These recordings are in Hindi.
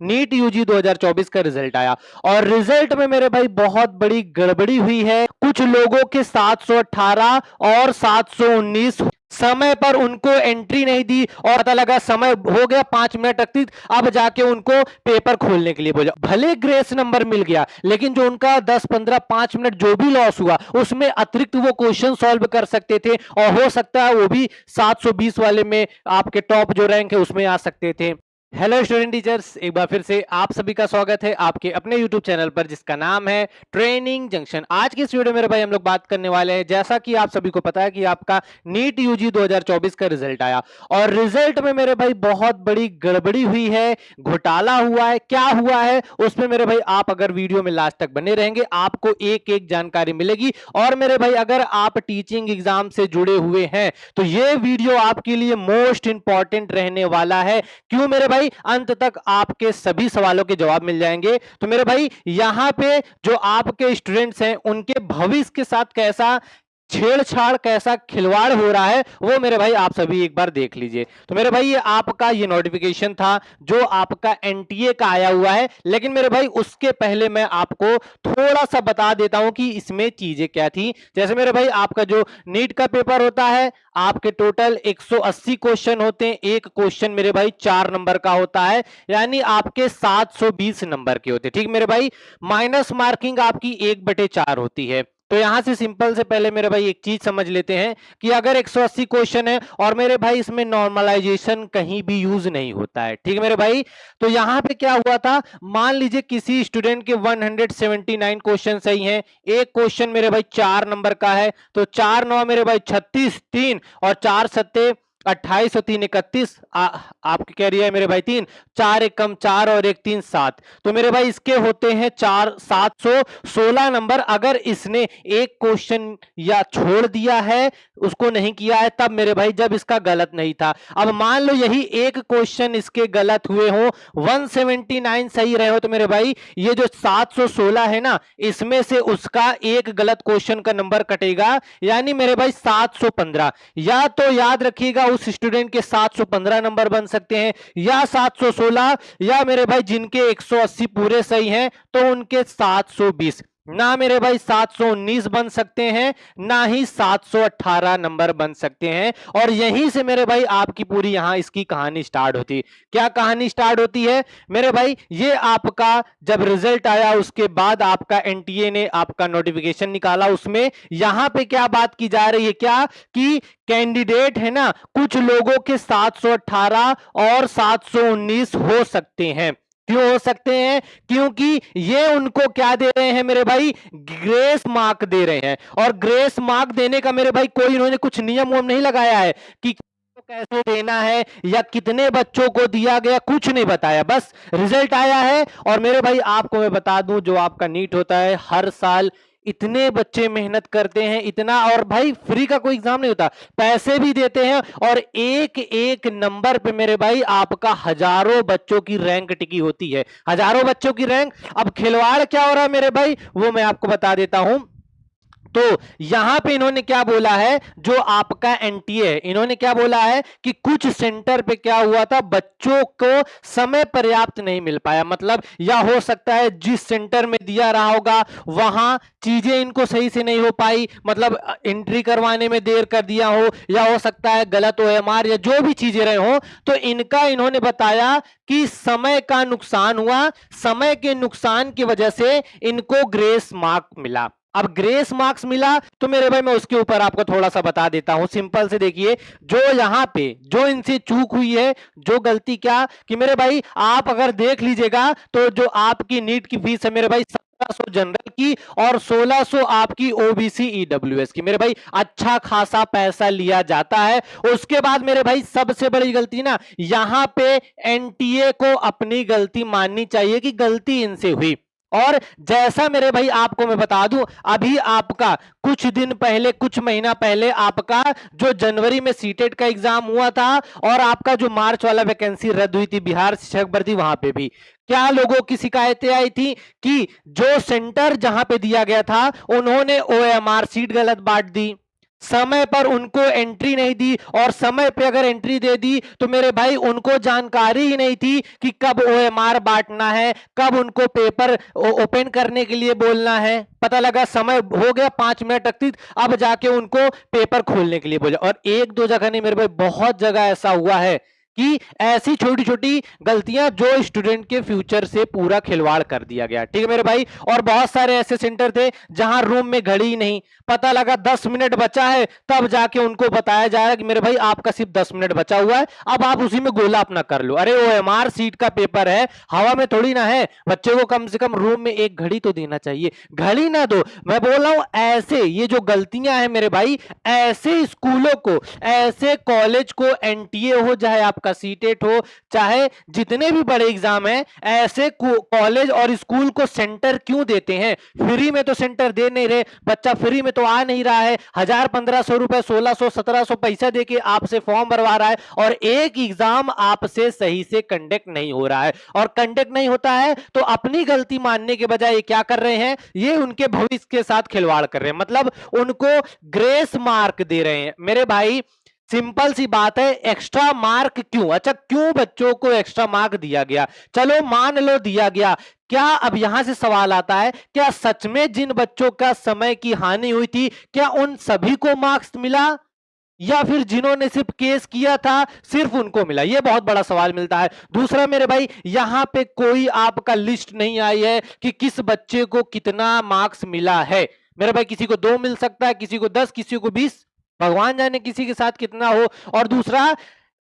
नीट यूजी 2024 का रिजल्ट आया और रिजल्ट में मेरे भाई बहुत बड़ी गड़बड़ी हुई है। कुछ लोगों के 718 और 719 समय पर उनको एंट्री नहीं दी और पता लगा समय हो गया 5 मिनट तक, अब जाके उनको पेपर खोलने के लिए बोला। भले ग्रेस नंबर मिल गया लेकिन जो उनका 10 15 5 मिनट जो भी लॉस हुआ उसमें अतिरिक्त वो क्वेश्चन सॉल्व कर सकते थे और हो सकता है वो भी 720 वाले में आपके टॉप जो रैंक है उसमें आ सकते थे। हेलो स्टूडेंट टीचर्स, एक बार फिर से आप सभी का स्वागत है आपके अपने यूट्यूब चैनल पर जिसका नाम है ट्रेनिंग जंक्शन। आज की इस वीडियो में मेरे भाई हम लोग बात करने वाले हैं, जैसा कि आप सभी को पता है कि आपका नीट यूजी 2024 का रिजल्ट आया और रिजल्ट में मेरे भाई बहुत बड़ी गड़बड़ी हुई है, घोटाला हुआ है। क्या हुआ है उसमें मेरे भाई आप अगर वीडियो में लास्ट तक बने रहेंगे आपको एक एक जानकारी मिलेगी। और मेरे भाई अगर आप टीचिंग एग्जाम से जुड़े हुए हैं तो ये वीडियो आपके लिए मोस्ट इंपॉर्टेंट रहने वाला है। क्यों मेरे भाई, अंत तक आपके सभी सवालों के जवाब मिल जाएंगे। तो मेरे भाई यहां पे जो आपके स्टूडेंट्स हैं उनके भविष्य के साथ कैसा छेड़छाड़, कैसा खिलवाड़ हो रहा है वो मेरे भाई आप सभी एक बार देख लीजिए। तो मेरे भाई ये आपका ये नोटिफिकेशन था जो आपका एनटीए का आया हुआ है, लेकिन मेरे भाई उसके पहले मैं आपको थोड़ा सा बता देता हूं कि इसमें चीजें क्या थी। जैसे मेरे भाई आपका जो नीट का पेपर होता है आपके टोटल 180 क्वेश्चन होते हैं। एक क्वेश्चन मेरे भाई 4 नंबर का होता है, यानी आपके 720 नंबर के होते हैं। ठीक मेरे भाई, माइनस मार्किंग आपकी 1/4 होती है। तो यहां से सिंपल से पहले मेरे भाई एक चीज समझ लेते हैं कि अगर 180 क्वेश्चन है और मेरे भाई इसमें नॉर्मलाइजेशन कहीं भी यूज नहीं होता है। ठीक है मेरे भाई, तो यहां पे क्या हुआ था, मान लीजिए किसी स्टूडेंट के 179 क्वेश्चन सही हैं, एक क्वेश्चन मेरे भाई 4 नंबर का है, तो 4 9 मेरे भाई 36, 3 और 4 सत्ते 28 और 3 31, आपकी कह रही है मेरे भाई 3, 4 1 कम 4 और 1 3 7, तो मेरे भाई इसके होते हैं 4 716 नंबर। अगर इसने एक क्वेश्चन या छोड़ दिया है, उसको नहीं किया है, तब मेरे भाई जब इसका गलत नहीं था। अब मान लो यही एक क्वेश्चन इसके गलत हुए हो, 179 सही रहे हो, तो मेरे भाई ये जो 716 है ना, इसमें से उसका एक गलत क्वेश्चन का नंबर कटेगा, यानी मेरे भाई 715। या तो याद रखिएगा उस स्टूडेंट के 715 नंबर बन सकते हैं या 716, या मेरे भाई जिनके 180 पूरे सही हैं तो उनके 720, ना मेरे भाई 719 बन सकते हैं, ना ही 718 नंबर बन सकते हैं। और यहीं से मेरे भाई आपकी पूरी यहां इसकी कहानी स्टार्ट होती है। क्या कहानी स्टार्ट होती है मेरे भाई, ये आपका जब रिजल्ट आया उसके बाद आपका एनटीए ने आपका नोटिफिकेशन निकाला, उसमें यहां पे क्या बात की जा रही है, क्या कि कैंडिडेट है ना, कुछ लोगों के 718 और 719 हो सकते हैं। क्यों हो सकते हैं, क्योंकि ये उनको क्या दे रहे हैं मेरे भाई, ग्रेस मार्क दे रहे हैं। और ग्रेस मार्क देने का मेरे भाई कोई इन्होंने कुछ नियम वम नहीं लगाया है कि कैसे देना है या कितने बच्चों को दिया गया, कुछ नहीं बताया, बस रिजल्ट आया है। और मेरे भाई आपको मैं बता दूं, जो आपका नीट होता है हर साल इतने बच्चे मेहनत करते हैं इतना, और भाई फ्री का कोई एग्जाम नहीं होता, पैसे भी देते हैं, और एक एक नंबर पे मेरे भाई आपका हजारों बच्चों की रैंक टिकी होती है, हजारों बच्चों की रैंक। अब खिलवाड़ क्या हो रहा है मेरे भाई वो मैं आपको बता देता हूं। तो यहां पे इन्होंने क्या बोला है, जो आपका एनटीए है, इन्होंने क्या बोला है कि कुछ सेंटर पे क्या हुआ था, बच्चों को समय पर्याप्त नहीं मिल पाया। मतलब या हो सकता है जिस सेंटर में दिया रहा होगा वहां चीजें इनको सही से नहीं हो पाई, मतलब एंट्री करवाने में देर कर दिया हो, या हो सकता है गलत ओएमआर या जो भी चीजें रहे हो, तो इनका इन्होंने बताया कि समय का नुकसान हुआ, समय के नुकसान की वजह से इनको ग्रेस मार्क मिला। अब ग्रेस मार्क्स मिला तो मेरे भाई मैं उसके ऊपर आपको थोड़ा सा बता देता हूं। सिंपल से देखिए, जो यहां पे जो इनसे चूक हुई है, जो गलती, क्या कि मेरे भाई आप अगर देख लीजिएगा तो जो आपकी नीट की फीस है मेरे भाई 1700 जनरल की और 1600 आपकी ओबीसी ईडब्ल्यूएस की, मेरे भाई अच्छा खासा पैसा लिया जाता है। उसके बाद मेरे भाई सबसे बड़ी गलती ना, यहां पे एनटीए को अपनी गलती माननी चाहिए कि गलती इनसे हुई। और जैसा मेरे भाई आपको मैं बता दूं, अभी आपका कुछ दिन पहले, कुछ महीना पहले आपका जो जनवरी में सीटेट का एग्जाम हुआ था और आपका जो मार्च वाला वैकेंसी रद्द हुई थी बिहार शिक्षक भर्ती, वहां पे भी क्या लोगों की शिकायतें आई थी कि जो सेंटर जहां पे दिया गया था उन्होंने ओएमआर सीट गलत बांट दी, समय पर उनको एंट्री नहीं दी, और समय पे अगर एंट्री दे दी तो मेरे भाई उनको जानकारी ही नहीं थी कि कब ओएमआर बांटना है, कब उनको पेपर ओपन करने के लिए बोलना है। पता लगा समय हो गया 5 मिनट तक थी, अब जाके उनको पेपर खोलने के लिए बोला। और एक दो जगह नहीं मेरे भाई, बहुत जगह ऐसा हुआ है कि ऐसी छोटी छोटी गलतियां जो स्टूडेंट के फ्यूचर से पूरा खिलवाड़ कर दिया गया। ठीक है मेरे भाई। और बहुत सारे ऐसे सेंटर थे जहां रूम में घड़ी नहीं, पता लगा 10 मिनट बचा है, तब जाके उनको बताया जाएगा कि मेरे भाई आपका सिर्फ 10 मिनट बचा हुआ है, अब आप उसी में गोला अपना कर लो। अरे ओएमआर सीट का पेपर है, हवा में थोड़ी ना है। बच्चे को कम से कम रूम में एक घड़ी तो देना चाहिए, घड़ी ना दो। मैं बोल रहा हूं ऐसे ये जो गलतियां हैं मेरे भाई, ऐसे स्कूलों को, ऐसे कॉलेज को, एनटीए हो चाहे आपका सीटेट हो, चाहे जितने भी बड़े एग्जाम हैं, ऐसे कॉलेज और स्कूल को सेंटर क्यों देते हैं? फ्री में तो सेंटर दे नहीं रहे, बच्चा फ्री में तो आ नहीं रहा है, 1000-1500 रुपए, 1600-1700 पैसा देके आपसे फॉर्म भरवा रहा है, और एक एग्जाम आपसे सही से कंडक्ट नहीं हो रहा है। और कंडक्ट नहीं होता है तो अपनी गलती मानने के बजाय ये क्या कर रहे हैं, ये उनके भविष्य के साथ खिलवाड़ कर रहे हैं, मतलब उनको ग्रेस मार्क दे रहे हैं। मेरे भाई सिंपल सी बात है, एक्स्ट्रा मार्क क्यों? अच्छा, क्यों बच्चों को एक्स्ट्रा मार्क दिया गया? चलो मान लो दिया गया, क्या अब यहां से सवाल आता है, क्या सच में जिन बच्चों का समय की हानि हुई थी, क्या उन सभी को मार्क्स मिला, या फिर जिन्होंने सिर्फ केस किया था सिर्फ उनको मिला? ये बहुत बड़ा सवाल मिलता है। दूसरा मेरे भाई, यहां पे कोई आपका लिस्ट नहीं आई है कि किस बच्चे को कितना मार्क्स मिला है। मेरे भाई किसी को 2 मिल सकता है, किसी को 10, किसी को 20, भगवान जाने किसी के साथ कितना हो। और दूसरा,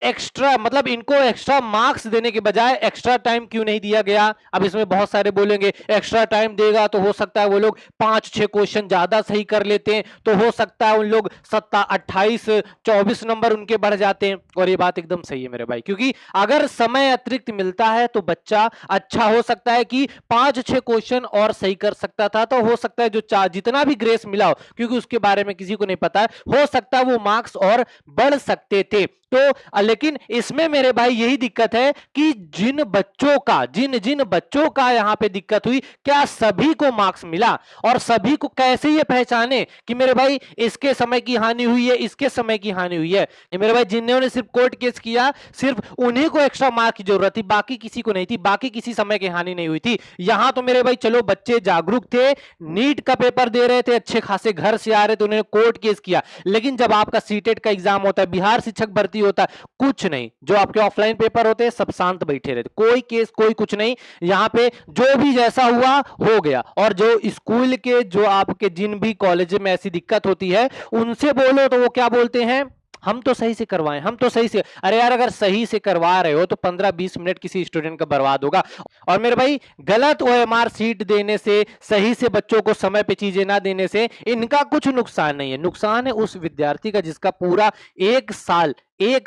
एक्स्ट्रा मतलब इनको एक्स्ट्रा मार्क्स देने के बजाय एक्स्ट्रा टाइम क्यों नहीं दिया गया? अब इसमें बहुत सारे बोलेंगे एक्स्ट्रा टाइम देगा तो हो सकता है वो लोग 5-6 क्वेश्चन ज्यादा सही कर लेते हैं, तो हो सकता है उन लोग 28-24 नंबर उनके बढ़ जाते हैं। और ये बात एकदम सही है मेरे भाई, क्योंकि अगर समय अतिरिक्त मिलता है तो बच्चा अच्छा हो सकता है कि 5-6 क्वेश्चन और सही कर सकता था, तो हो सकता है जो जितना भी ग्रेस मिला हो, क्योंकि उसके बारे में किसी को नहीं पता है, हो सकता है वो मार्क्स और बढ़ सकते थे। तो लेकिन इसमें मेरे भाई यही दिक्कत है कि जिन बच्चों का, जिन जिन बच्चों का यहां पे दिक्कत हुई, क्या सभी को मार्क्स मिला? और सभी को कैसे ये पहचाने कि मेरे भाई इसके समय की हानि हुई है, इसके समय की हानि हुई है? ये मेरे भाई जिन्होंने सिर्फ कोर्ट केस किया, सिर्फ उन्हीं को एक्स्ट्रा मार्क की जरूरत थी, बाकी किसी को नहीं थी, बाकी किसी समय की हानि नहीं हुई थी। यहां तो मेरे भाई चलो बच्चे जागरूक थे, नीट का पेपर दे रहे थे, अच्छे खासे घर से आ रहे थे, उन्होंने कोर्ट केस किया। लेकिन जब आपका सीटेट का एग्जाम होता है, बिहार शिक्षक भर्ती होता है, कुछ नहीं, जो आपके ऑफलाइन पेपर होते हैं सब शांत बैठे रहते, कोई केस कोई कुछ नहीं। यहां पे जो भी जैसा हुआ हो गया। और जो स्कूल के, जो आपके जिन भी कॉलेज में ऐसी दिक्कत होती है, उनसे बोलो तो वो क्या बोलते हैं, हम तो सही से करवाएं, हम तो सही से। अरे यार, अगर सही से करवा रहे हो तो 15-20 मिनट किसी स्टूडेंट का बर्बाद होगा। और मेरे भाई गलत ओएमआर सीट देने से, सही से बच्चों को समय पे चीजें ना देने से इनका कुछ नुकसान नहीं है, नुकसान है उस विद्यार्थी का जिसका पूरा 1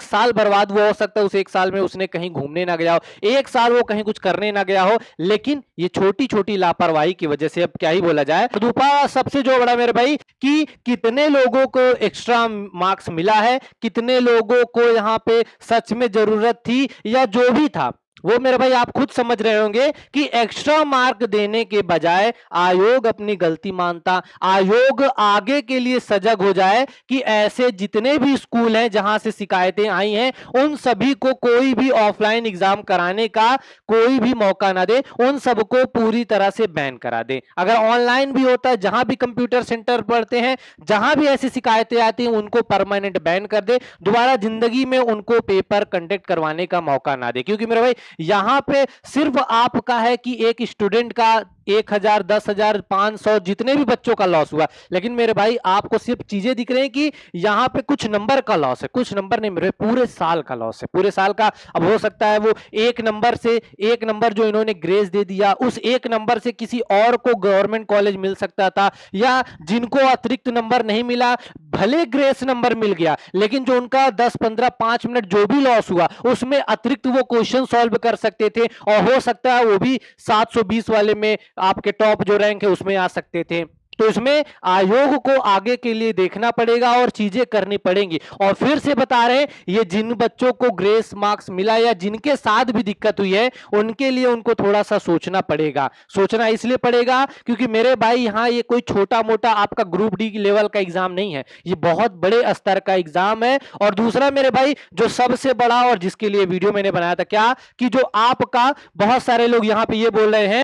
साल बर्बाद हुआ हो सकता है। उस 1 साल में उसने कहीं घूमने ना गया हो, 1 साल वो कहीं कुछ करने ना गया हो, लेकिन ये छोटी छोटी लापरवाही की वजह से, अब क्या ही बोला जाए। दूसरा सबसे जो बड़ा मेरे भाई, कि कितने लोगों को एक्स्ट्रा मार्क्स मिला है, कितने लोगों को यहाँ पे सच में जरूरत थी, या जो भी था वो मेरे भाई आप खुद समझ रहे होंगे कि एक्स्ट्रा मार्क देने के बजाय आयोग अपनी गलती मानता, आयोग आगे के लिए सजग हो जाए कि ऐसे जितने भी स्कूल हैं जहां से शिकायतें आई हैं, उन सभी को कोई भी ऑफलाइन एग्जाम कराने का कोई भी मौका ना दे, उन सबको पूरी तरह से बैन करा दे। अगर ऑनलाइन भी होता है, जहां भी कंप्यूटर सेंटर पढ़ते हैं, जहां भी ऐसी शिकायतें आती हैं, उनको परमानेंट बैन कर दे, दोबारा जिंदगी में उनको पेपर कंडक्ट करवाने का मौका ना दे। क्योंकि मेरे भाई यहां पे सिर्फ आपका है कि एक स्टूडेंट का 1000, 10,000, 500 जितने भी बच्चों का लॉस हुआ, लेकिन मेरे भाई आपको सिर्फ चीजें दिख रही हैं कि यहां पे कुछ नंबर का लॉस है, कुछ नंबर नहीं मेरे, पूरे साल का लॉस है, पूरे साल का। अब हो सकता है वो एक नंबर जो इन्होंने ग्रेस दे दिया, उस एक नंबर से किसी और को गवर्नमेंट कॉलेज मिल सकता था, या जिनको अतिरिक्त नंबर नहीं मिला, भले ग्रेस नंबर मिल गया, लेकिन जो उनका 10, 15, 5 मिनट जो भी लॉस हुआ, उसमें अतिरिक्त वो क्वेश्चन सॉल्व कर सकते थे, और हो सकता है वो भी 720 वाले में आपके टॉप जो रैंक है उसमें आ सकते थे। तो इसमें आयोग को आगे के लिए देखना पड़ेगा और चीजें करनी पड़ेंगी। और फिर से बता रहे हैं, ये जिन बच्चों को ग्रेस मार्क्स मिला या जिनके साथ भी दिक्कत हुई है, उनके लिए उनको थोड़ा सा सोचना पड़ेगा। सोचना इसलिए पड़ेगा क्योंकि मेरे भाई यहां ये कोई छोटा मोटा आपका ग्रुप डी लेवल का एग्जाम नहीं है, ये बहुत बड़े स्तर का एग्जाम है। और दूसरा मेरे भाई जो सबसे बड़ा और जिसके लिए वीडियो मैंने बनाया था, क्या कि जो आपका बहुत सारे लोग यहां पे ये बोल रहे हैं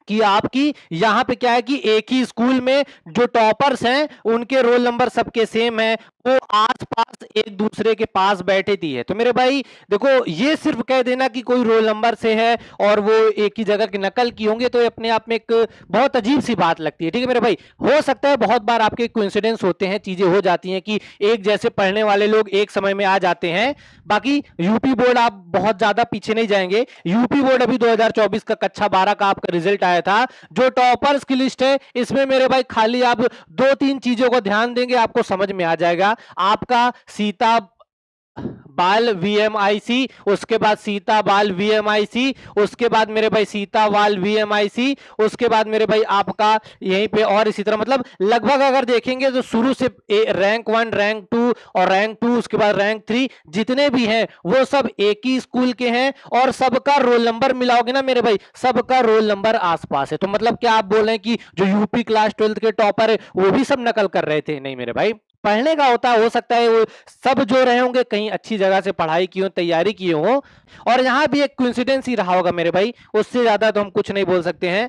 कि आपकी यहां पे क्या है कि एक ही स्कूल में जो टॉपर्स हैं उनके रोल नंबर सबके सेम है, वो आस-पास एक दूसरे के पास बैठे थी है। तो मेरे भाई देखो, ये सिर्फ कह देना कि कोई रोल नंबर से है और वो एक ही जगह की नकल की होंगे, तो अपने आप में एक बहुत अजीब सी बात लगती है। ठीक है मेरे भाई, हो सकता है बहुत बार आपके कोइंसिडेंस होते हैं, चीजें हो जाती हैं कि एक जैसे पढ़ने वाले लोग एक समय में आ जाते हैं। बाकी यूपी बोर्ड आप बहुत ज्यादा पीछे नहीं जाएंगे। यूपी बोर्ड अभी 2024 का कक्षा 12 का आपका रिजल्ट आया था, जो टॉपर्स की लिस्ट है इसमें मेरे भाई खाली आप दो तीन चीजों को ध्यान देंगे, आपको समझ में आ जाएगा। आपका सीता बाल वीएमआईसी, उसके बाद सीता बाल वीएमआईसी, उसके बाद मेरे भाई सीता बाल वीएमआईसी, उसके बाद मेरे भाई आपका यहीं पे और इसी तरह, मतलब लगभग अगर देखेंगे तो शुरू से रैंक 1, रैंक 2 और रैंक 2, उसके बाद रैंक 3 जितने भी हैं वो सब एक ही स्कूल के हैं और सबका रोल नंबर मिलाओगे ना मेरे भाई, सबका रोल नंबर आसपास है। तो मतलब क्या आप बोल रहे हैं कि जो यूपी क्लास 12 के टॉपर है वो भी सब नकल कर रहे थे? नहीं मेरे भाई, पढ़ने का होता है, हो सकता है वो सब जो रहे होंगे कहीं अच्छी जगह से पढ़ाई की हो, तैयारी की हो, और यहाँ भी एक कोइंसिडेंस ही रहा होगा मेरे भाई, उससे ज्यादा तो हम कुछ नहीं बोल सकते हैं।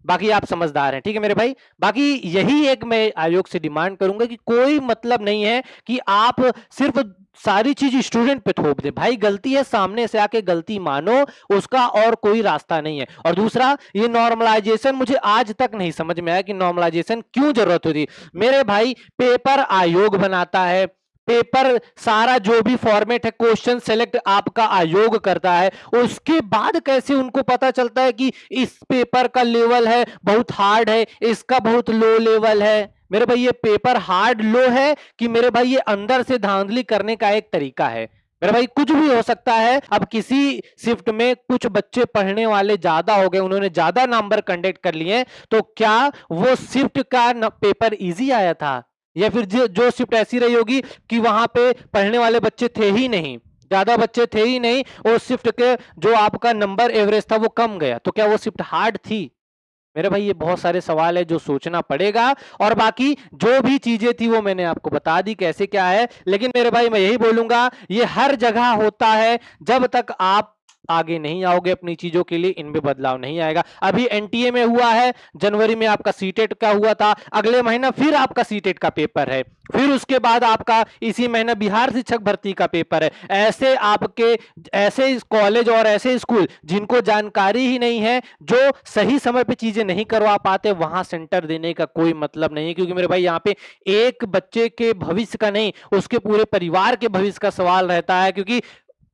बाकी आप समझदार हैं, ठीक है मेरे भाई। बाकी यही एक मैं आयोग से डिमांड करूंगा कि कोई मतलब नहीं है कि आप सिर्फ सारी चीज स्टूडेंट पे थोप दे। भाई गलती है, सामने से आके गलती मानो, उसका और कोई रास्ता नहीं है। और दूसरा, ये नॉर्मलाइजेशन मुझे आज तक नहीं समझ में आया कि नॉर्मलाइजेशन क्यों जरूरत होती। मेरे भाई पेपर आयोग बनाता है, पेपर सारा जो भी फॉर्मेट है, क्वेश्चन सेलेक्ट आपका आयोग करता है, उसके बाद कैसे उनको पता चलता है कि इस पेपर का लेवल है बहुत हार्ड है, इसका बहुत लो लेवल है? मेरे भाई ये पेपर हार्ड लो है कि मेरे भाई ये अंदर से धांधली करने का एक तरीका है? मेरे भाई कुछ भी हो सकता है। अब किसी शिफ्ट में कुछ बच्चे पढ़ने वाले ज्यादा हो गए, उन्होंने ज्यादा नंबर कंडक्ट कर लिए, तो क्या वो शिफ्ट का पेपर इजी आया था? या फिर जो शिफ्ट ऐसी रही होगी कि वहां पे पढ़ने वाले बच्चे थे ही नहीं, ज्यादा बच्चे थे ही नहीं, और शिफ्ट के जो आपका नंबर एवरेज था वो कम गया, तो क्या वो शिफ्ट हार्ड थी? मेरे भाई ये बहुत सारे सवाल है जो सोचना पड़ेगा। और बाकी जो भी चीजें थी वो मैंने आपको बता दी कैसे क्या है। लेकिन मेरे भाई मैं यही बोलूंगा, ये हर जगह होता है, जब तक आप आगे नहीं आओगे अपनी चीजों के लिए इनमें बदलाव नहीं आएगा। अभी एनटीए में हुआ है, जनवरी में आपका सीटेट का हुआ था, अगले महीना फिर आपका सीटेट का पेपर है, फिर उसके बाद आपका इसी महीना बिहार शिक्षक भर्ती का पेपर है। ऐसे आपके ऐसे कॉलेज और ऐसे स्कूल जिनको जानकारी ही नहीं है, जो सही समय पे चीजें नहीं करवा पाते, वहां सेंटर देने का कोई मतलब नहीं है। क्योंकि मेरे भाई यहाँ पे एक बच्चे के भविष्य का नहीं, उसके पूरे परिवार के भविष्य का सवाल रहता है। क्योंकि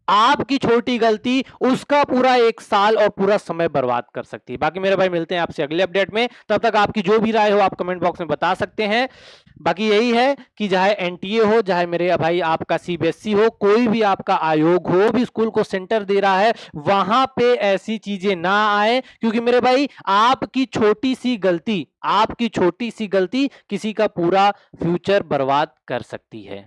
आपकी छोटी गलती उसका पूरा एक साल और पूरा समय बर्बाद कर सकती है। बाकी मेरे भाई मिलते हैं आपसे अगले अपडेट में, तब तक आपकी जो भी राय हो आप कमेंट बॉक्स में बता सकते हैं। बाकी यही है कि चाहे एनटीए हो, चाहे मेरे भाई आपका सीबीएसई हो, कोई भी आपका आयोग हो, भी स्कूल को सेंटर दे रहा है, वहां पे ऐसी चीजें ना आए। क्योंकि मेरे भाई आपकी छोटी सी गलती किसी का पूरा फ्यूचर बर्बाद कर सकती है।